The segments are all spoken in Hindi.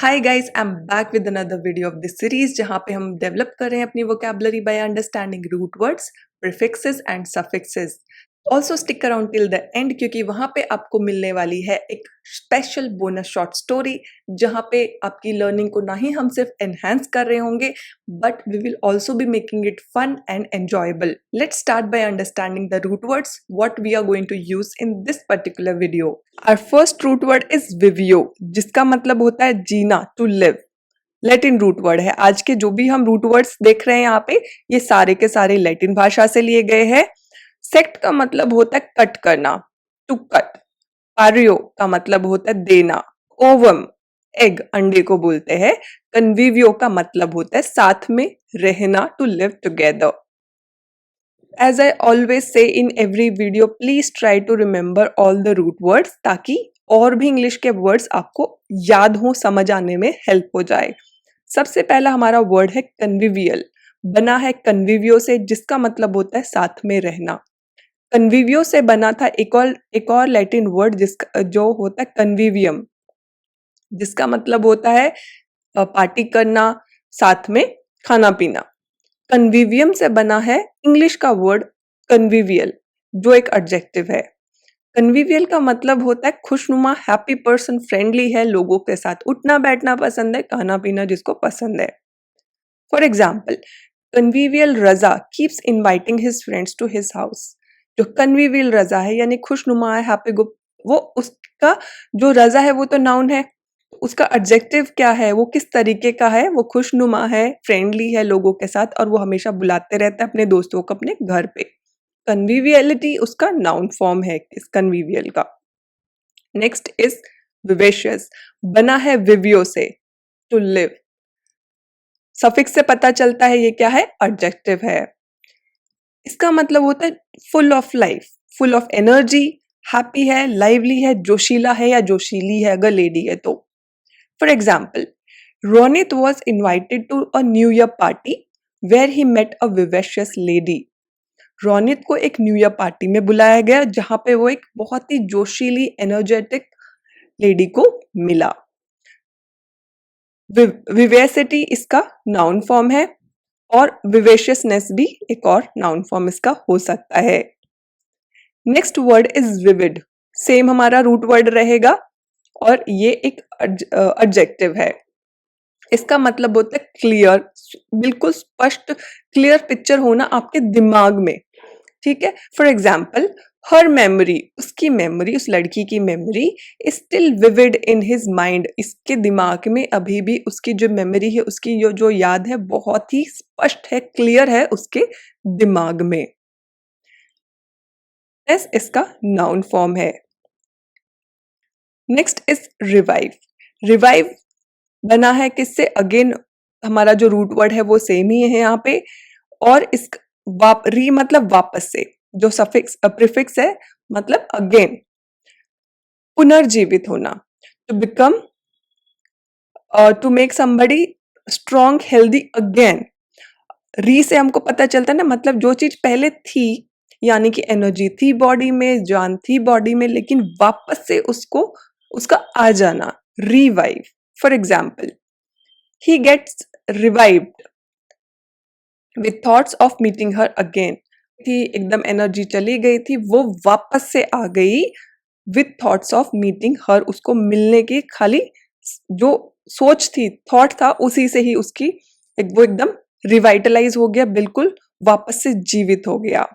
Hi guys, I am back with another video of this series जहां पे हम डेवलप कर रहे हैं अपनी vocabulary by understanding root words, prefixes and suffixes. Also stick around till the end क्योंकि वहां पे आपको मिलने वाली है एक स्पेशल बोनस शॉर्ट स्टोरी जहां पे आपकी लर्निंग को ना ही हम सिर्फ एनहांस कर रहे होंगे but we will also be making it fun and enjoyable. Let's start by understanding the root words what we are going to use in this particular video. Our first root word is vivo, जिसका मतलब होता है जीना, to live. Latin root word है। आज के जो भी हम रूट वर्ड्स देख रहे हैं यहाँ पे, ये सारे के सारे लैटिन भाषा से लिए गए हैं। सेक्ट का मतलब होता है कट करना, टू कट। पारियो का मतलब होता है देना। ओवम एग, अंडे को बोलते हैं। कन्विवियो का मतलब होता है साथ में रहना, to live together. As I always say in every video, please try to remember all the root words ताकि और भी इंग्लिश के वर्ड्स आपको याद हो, समझ आने में हेल्प हो जाए। सबसे पहला हमारा वर्ड है कन्विवियल, बना है कन्विवियो से, जिसका मतलब होता है साथ में रहना। कन्विवियो से बना था एक और लैटिन वर्ड जिसका जो होता है कन्विवियम, जिसका मतलब होता है पार्टी करना, साथ में खाना पीना। कन्विवियम से बना है इंग्लिश का वर्ड कन्विवियल, जो एक एडजेक्टिव है। कन्विवियल का मतलब होता है खुशनुमा, हैप्पी पर्सन, फ्रेंडली है, लोगों के साथ उठना बैठना पसंद है, खाना पीना जिसको पसंद है। For example, convivial Raza keeps inviting his friends to his house. जो कन्विवियल रजा है यानी खुशनुमा है, हैप्पी गुप, वो उसका जो रजा है वो तो नाउन है, उसका एडजेक्टिव क्या है, वो किस तरीके का है, वो खुशनुमा है, फ्रेंडली है लोगों के साथ और वो हमेशा बुलाते रहता है अपने दोस्तों को अपने घर पे। कन्विवियलिटी उसका नाउन फॉर्म है इस कन्विवियल का। नेक्स्ट इज विवेशियस, बना है विवियो से, टू लिव। सफिक्स से पता चलता है ये क्या है, एडजेक्टिव है। इसका मतलब होता है full of life, full of energy, happy है, लाइवली है, जोशीला है या जोशीली है अगर लेडी है तो। For example, Ronit was invited to a New Year party where he met a vivacious lady. Ronit को एक न्यू ईयर पार्टी में बुलाया गया जहां पे वो एक बहुत ही जोशीली एनर्जेटिक लेडी को मिला। विवेसिटी इसका नाउन फॉर्म है और विवेशियसनेस भी एक और नाउन फॉर्म इसका हो सकता है। Next word is vivid, same हमारा रूट वर्ड रहेगा और ये एक एडजेक्टिव है। इसका मतलब होता है क्लियर, बिल्कुल स्पष्ट, क्लियर पिक्चर होना आपके दिमाग में। ठीक है, फॉर एग्जाम्पल, हर मेमोरी, उसकी मेमोरी, उस लड़की की memory is still vivid in his mind. इसके दिमाग में अभी भी उसकी जो मेमोरी है, उसकी जो याद है बहुत ही स्पष्ट है, क्लियर है उसके दिमाग में। इसका नाउन फॉर्म है। Next is revive. रिवाइव बना है किससे, अगेन हमारा जो रूट वर्ड है वो सेम ही है यहाँ पे, और इस री मतलब वापस से, जो सफिक्स प्रीफिक्स है मतलब अगेन, पुनर्जीवित होना, to become, to make somebody strong healthy again. Re से हमको पता चलता है ना, मतलब जो चीज पहले थी, यानी कि एनर्जी थी बॉडी में, जान थी बॉडी में, लेकिन वापस से उसको उसका आ जाना, revive. For example, he gets revived with thoughts of meeting her again। थी एकदम एनर्जी चली गई थी, वो वापस से आ गई with thoughts of meeting her, उसको मिलने की खाली जो सोच थी, थॉट था, उसी से ही उसकी वो एकदम रिवाइटलाइज हो गया, बिल्कुल वापस से जीवित हो गया।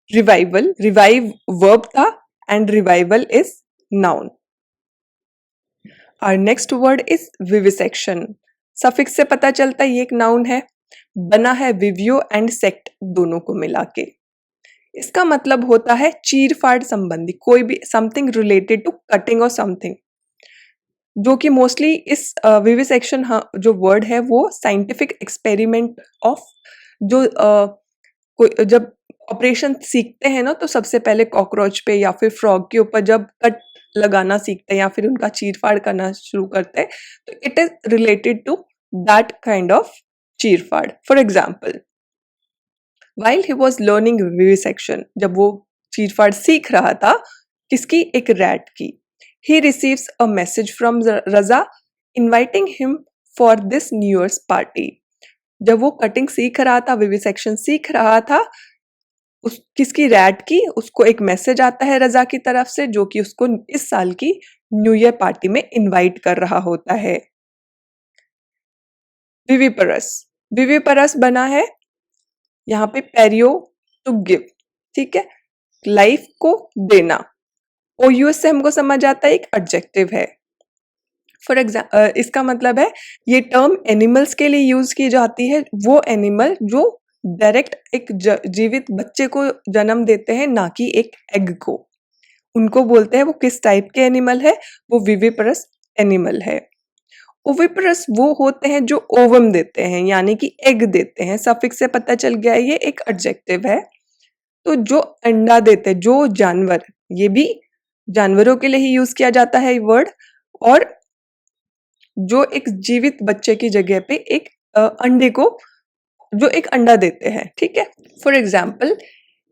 रिवाइवल, रिवाइव वर्ब था and revival is noun. Our next word is vivisection। Suffix से पता चलता है ये एक नाउन है, बना है विवियो एंड सेक्ट दोनों को मिला के। इसका मतलब होता है चीर फाड़ संबंधी, कोई भी समथिंग रिलेटेड टू कटिंग और समथिंग, जो कि मोस्टली इस विविसेक्शन जो वर्ड है वो साइंटिफिक एक्सपेरिमेंट ऑफ, जो जब ऑपरेशन सीखते हैं ना, तो सबसे पहले कॉकरोच पे या फिर फ्रॉग के ऊपर जब कट लगाना सीखते हैं या फिर उनका चीर फाड़ करना शुरू करते हैं, तो it is related to that kind of चीर फाड़। For example, while he was learning vivisection, जब वो चीर फाड़ सीख रहा था, किसकी, एक रैट की, he receives a message from Raza inviting him for this new year's party. जब वो कटिंग सीख रहा था, विविसेक्शन सीख रहा था, उस किसकी, रैट की, उसको एक मैसेज आता है रजा की तरफ से जो कि उसको इस साल की न्यू ईयर पार्टी में इनवाइट कर रहा होता है। विविपरस, विविपरस बना है यहाँ पे पेरियो टू गिव, ठीक है, लाइफ को देना। ओयूएस से हमको समझ आता है एक एडजेक्टिव है। फॉर एग्जाम्पल इसका मतलब है ये टर्म एनिमल्स के लिए यूज की जाती है, वो एनिमल जो डायरेक्ट एक जीवित बच्चे को जन्म देते हैं, ना कि एक एग को। उनको बोलते हैं वो किस टाइप के एनिमल है, वो विविपरस एनिमल है। ओविपरस वो होते हैं जो ओवम देते हैं, यानी कि एग देते हैं। सफिक्स से पता चल गया ये एक एडजेक्टिव है। तो जो अंडा देते हैं, जो जानवर, ये भी जानवरों के लिए ही यूज किया जाता है ये वर्ड, और जो एक जीवित बच्चे की जगह पे एक अंडे को, जो एक अंडा देते हैं, ठीक है। For example,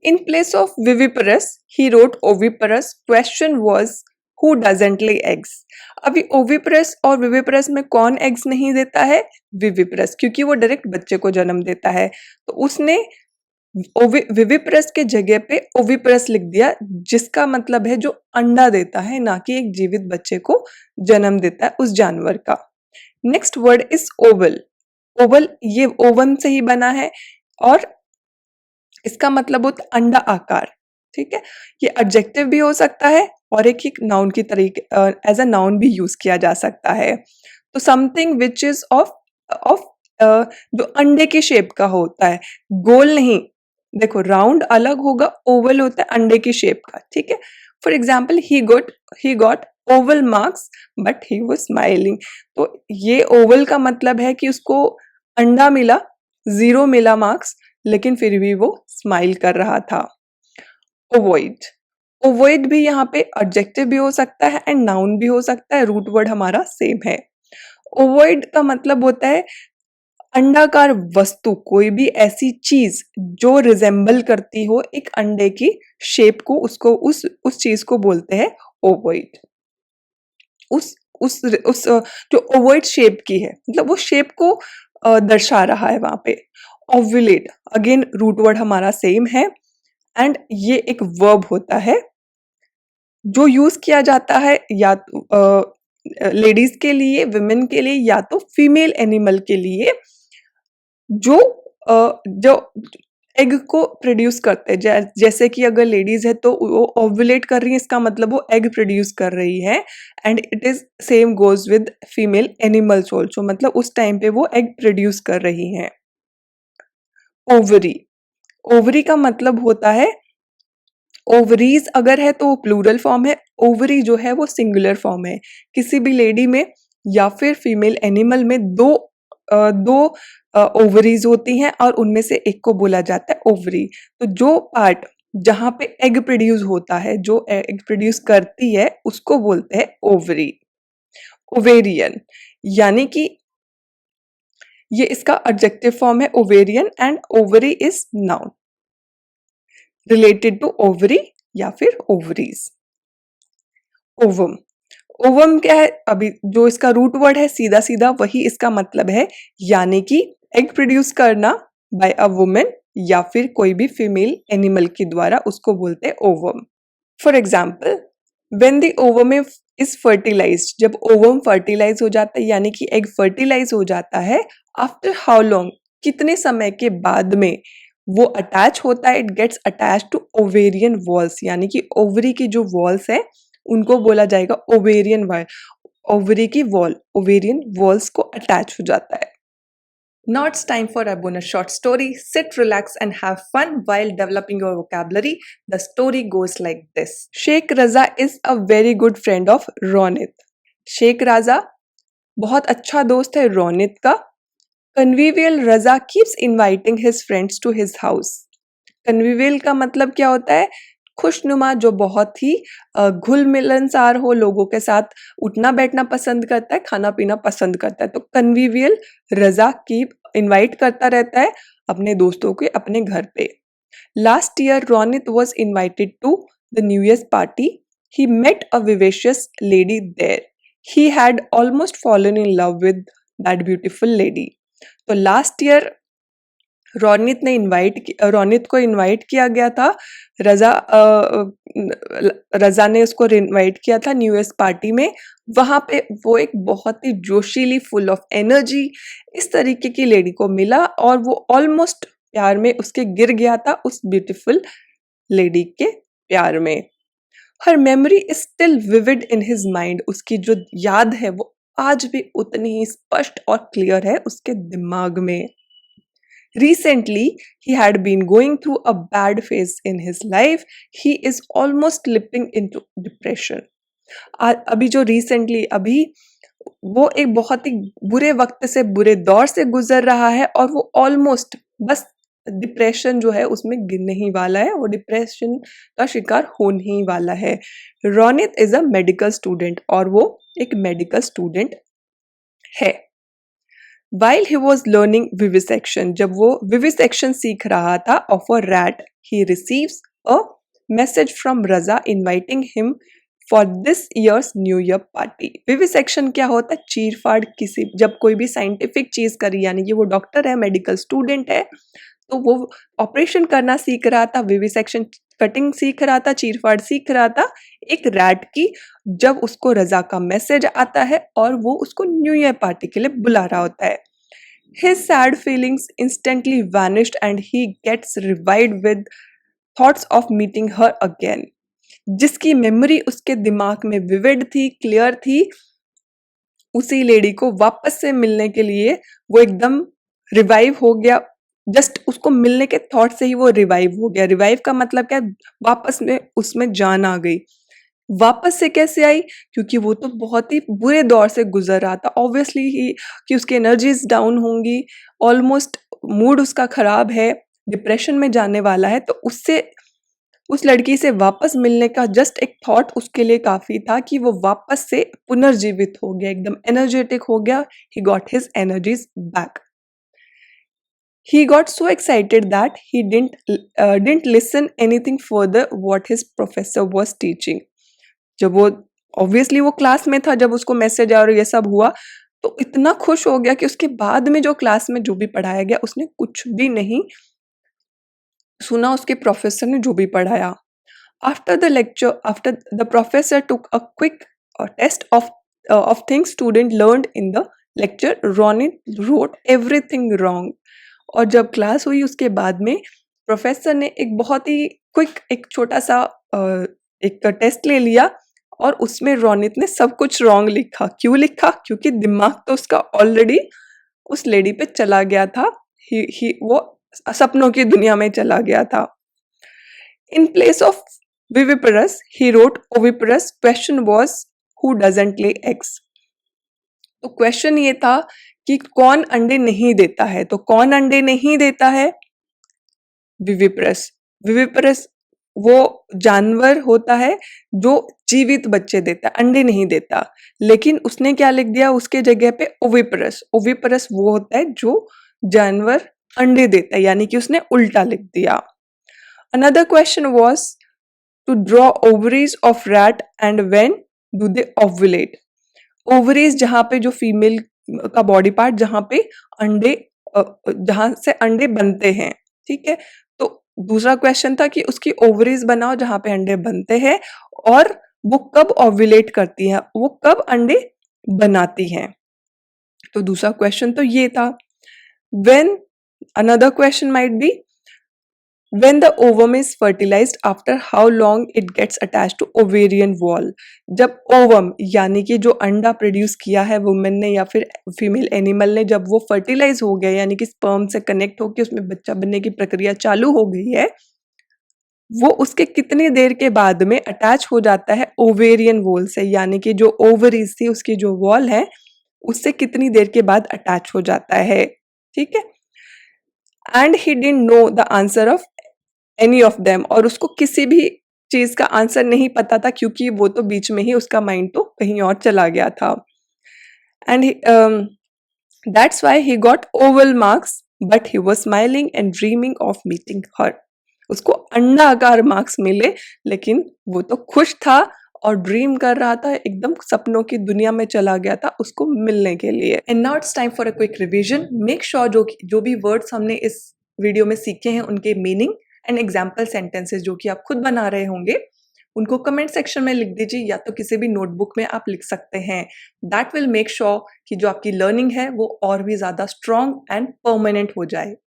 in place of viviparous he wrote oviparous, question was who doesn't lay eggs. अभी ओविपरस और विविपरस में कौन एग्स नहीं देता है? विविपरस, क्योंकि वो डायरेक्ट बच्चे को जन्म देता है। तो उसने विविपरस के जगह पे ओविपरस लिख दिया, जिसका मतलब है जो अंडा देता है, ना कि एक जीवित बच्चे को जन्म देता है उस जानवर का। Next word is Oval. Oval ये ओवन से ही बना है और इसका मतलब होता है अंडा आकार, ठीक है। ये एडजेक्टिव भी हो सकता है और एक नाउन की तरीके एज अ नाउन भी यूज किया जा सकता है। तो something which is of of जो अंडे की शेप का होता है, गोल नहीं। देखो राउंड अलग होगा, ओवल होता है अंडे की शेप का, ठीक है। For example, he got oval marks but he was smiling. तो ये ओवल का मतलब है कि उसको अंडा मिला, 0 मिला मार्क्स, लेकिन फिर भी वो स्माइल कर रहा था। ओवॉइड, ओवॉइड भी यहाँ पे एडजेक्टिव भी हो सकता है एंड नाउन भी हो सकता है, रूट वर्ड हमारा सेम है। ओवॉइड का मतलब होता है अंडाकार वस्तु, कोई भी ऐसी चीज जो रिजेंबल करती हो एक अंडे की शेप को, उसको उस चीज को बोलते हैं ओवॉइड। उस जो ओवॉइड शेप की है, मतलब वो शेप को दर्शा रहा है वहां पे। ओव्यूलेट, अगेन रूट वर्ड हमारा सेम है एंड ये एक वर्ब होता है जो यूज किया जाता है या लेडीज के लिए, विमेन के लिए, या तो फीमेल एनिमल के लिए जो जो एग को प्रोड्यूस करते हैं। जैसे कि अगर लेडीज है तो वो ओव्यूलेट कर रही है, इसका मतलब वो एग प्रोड्यूस कर रही है। And it is same goes with female animals also, मतलब उस टाइम पे वो एग प्रोड्यूस कर रही हैं। ओवरी, ओवरी का मतलब होता है, ओवरीज अगर है तो वो प्लूरल फॉर्म है, ओवरी जो है वो सिंगुलर फॉर्म है। किसी भी लेडी में या फिर फीमेल एनिमल में दो ओवरीज होती हैं और उनमें से एक को बोला जाता है ओवरी। तो जो पार्ट जहां पे एग प्रोड्यूस होता है, जो एग प्रोड्यूस करती है, उसको बोलते हैं ओवरी। ओवेरियन, यानी कि ये इसका एडजेक्टिव फॉर्म है ovarian and ovary is noun related to ovary या फिर ओवरीज। ओवम, ओवम क्या है? अभी जो इसका रूट वर्ड है सीधा सीधा वही इसका मतलब है, यानी कि एग प्रोड्यूस करना बाय अ वुमेन या फिर कोई भी फीमेल एनिमल के द्वारा, उसको बोलते हैं ovum. For example, when the ovum is fertilized, जब ओवम फर्टिलाइज हो जाता है यानी कि एग फर्टिलाइज हो जाता है, आफ्टर हाउ लॉन्ग, कितने समय के बाद में वो अटैच होता है, it gets attach to ovarian walls, यानी कि ओवरी की जो वॉल्स है उनको बोला जाएगा ओवेरियन वॉल। ओवरी की वॉल ओवेरियन वॉल्स को अटैच हो जाता है। Now it's time for a bonus short story. Sit, relax and have fun while developing your vocabulary. The story goes like this. Sheikh Raza is a very good friend of Ronit. Sheikh राजा बहुत अच्छा दोस्त है रोनित का। Convivial Raza keeps inviting his friends to his house. Convivial का मतलब क्या होता है? खुशनुमा, जो बहुत ही घुल मिलनसार हो, लोगों के साथ उठना बैठना पसंद करता है, खाना पीना पसंद करता है। तो कन्विवियल रजा की इनवाइट करता रहता है अपने दोस्तों के अपने घर पे। Last year Ronit was invited to the new year's party. He met a vivacious lady there. he had almost fallen in love with that beautiful lady. तो लास्ट ईयर रोनित को इनवाइट किया गया था। रजा ने उसको इनवाइट किया था न्यू ईयर्स पार्टी में। वहां पे वो एक बहुत ही जोशीली, फुल ऑफ एनर्जी इस तरीके की लेडी को मिला और वो ऑलमोस्ट प्यार में उसके गिर गया था उस ब्यूटीफुल लेडी के प्यार में। Her memory is still vivid in his mind. उसकी जो याद है वो आज भी उतनी ही स्पष्ट और क्लियर है उसके दिमाग में। Recently, he had been going through a bad phase in his life. He is almost slipping into depression. अभी जो रिसेंटली अभी वो एक बहुत ही बुरे वक्त से, बुरे दौर से गुजर रहा है और वो ऑलमोस्ट बस डिप्रेशन जो है उसमें गिरने ही वाला है, वो डिप्रेशन का शिकार होने ही वाला है। Ronit is a medical student और वो एक मेडिकल स्टूडेंट है। While he was learning vivisection, जब वो vivisection सीख रहा था of a rat, he receives a message from Raza inviting him for this year's New Year party. vivisection क्या होता है? चीरफाड़ किसी, जब कोई भी साइंटिफिक चीज करी, यानी कि वो डॉक्टर है, मेडिकल स्टूडेंट है, तो वो ऑपरेशन करना सीख रहा था, विविसेक्शन कटिंग सीख रहा था, चीरफाड़ सीख रहा था एक रैट की। जब उसको रजा का मैसेज आता है और वो उसको न्यू ईयर पार्टी के लिए बुला रहा होता है। His sad feelings instantly vanished and he gets revived with thoughts of meeting her again. जिसकी मेमोरी उसके दिमाग में विविड थी, क्लियर थी, उसी लेडी को वापस से मिलने के लिए वो एकदम रिवाइव हो गया। जस्ट उसको मिलने के थॉट से ही वो रिवाइव हो गया। रिवाइव का मतलब क्या? वापस में उसमें जान आ गई। वापस से कैसे आई? क्योंकि वो तो बहुत ही बुरे दौर से गुजर रहा था। ऑब्वियसली ही कि उसकी एनर्जीज डाउन होंगी, ऑलमोस्ट मूड उसका खराब है, डिप्रेशन में जाने वाला है, तो उससे उस लड़की से वापस मिलने का जस्ट एक थॉट उसके लिए काफी था कि वो वापस से पुनर्जीवित हो गया, एकदम एनर्जेटिक हो गया। He got his energies back. He got so excited that he didn't listen anything further what his professor was teaching. जब वो ऑब्वियसली वो क्लास में था, जब उसको मैसेज और ये सब हुआ, तो इतना खुश हो गया कि उसके बाद में जो क्लास में जो भी पढ़ाया गया उसने कुछ भी नहीं सुना, उसके प्रोफेसर ने जो भी पढ़ाया। After the lecture, after the professor took a quick test of things student learned in the lecture, Ronit wrote everything wrong. और जब क्लास हुई उसके बाद में प्रोफेसर ने एक बहुत ही क्विक, एक छोटा सा एक टेस्ट ले लिया और उसमें रोनित ने सब कुछ रॉन्ग लिखा। क्यों लिखा? क्योंकि दिमाग तो उसका ऑलरेडी उस लेडी पे चला गया था, वो सपनों की दुनिया में चला गया था। In place of viviparous he wrote oviparous. Question was who doesn't lay eggs. तो क्वेश्चन ये था कि कौन अंडे नहीं देता है। तो कौन अंडे नहीं देता है? विविपरस। विविपरस वो जानवर होता है जो जीवित बच्चे देता है, अंडे नहीं देता। लेकिन उसने क्या लिख दिया उसके जगह पे? ओविपरस। ओविपरस वो होता है जो जानवर अंडे देता है, यानी कि उसने उल्टा लिख दिया। Another question was to draw ovaries of rat and when do they ovulate. Ovaries जहां पे जो फीमेल का बॉडी पार्ट, जहां पे अंडे, जहां से अंडे बनते हैं, ठीक है। तो दूसरा क्वेश्चन था कि उसकी ओवरीज बनाओ जहां पे अंडे बनते हैं और वो कब ओव्यूलेट करती हैं, वो कब अंडे बनाती हैं। तो दूसरा क्वेश्चन तो ये था। When, another question might be when the ovum is fertilized, after how long it gets attached to ovarian wall। जब ओवम यानी कि जो अंडा प्रोड्यूस किया है वुमेन ने या फिर फीमेल एनिमल ने, जब वो फर्टिलाइज हो गया यानी कि स्पर्म से कनेक्ट होकर उसमें बच्चा बनने की प्रक्रिया चालू हो गई है, वो उसके कितनी देर के बाद में अटैच हो जाता है ओवेरियन वॉल से, यानी कि जो ओवरीज थी उसकी जो वॉल है उससे कितनी देर के बाद अटैच हो जाता है, ठीक है। And he didn't know the answer of any of them. और उसको किसी भी चीज का आंसर नहीं पता था क्योंकि वो तो बीच में ही उसका माइंड तो कहीं और चला गया था। And that's why he got oval marks but he was smiling and dreaming of meeting her. उसको अंडाकार मार्क्स मिले लेकिन वो तो खुश था और ड्रीम कर रहा था, एकदम सपनों की दुनिया में चला गया था उसको मिलने के लिए। And now it's time for a quick revision. Make sure जो भी वर्ड्स हमने इस वीडियो में सीखे हैं उनके मीनिंग एंड एग्जाम्पल सेंटेंसेस जो कि आप खुद बना रहे होंगे, उनको कमेंट सेक्शन में लिख दीजिए या तो किसी भी नोटबुक में आप लिख सकते हैं। दैट विल मेक श्योर कि जो आपकी लर्निंग है वो और भी ज़्यादा स्ट्रॉन्ग एंड परमानेंट हो जाए।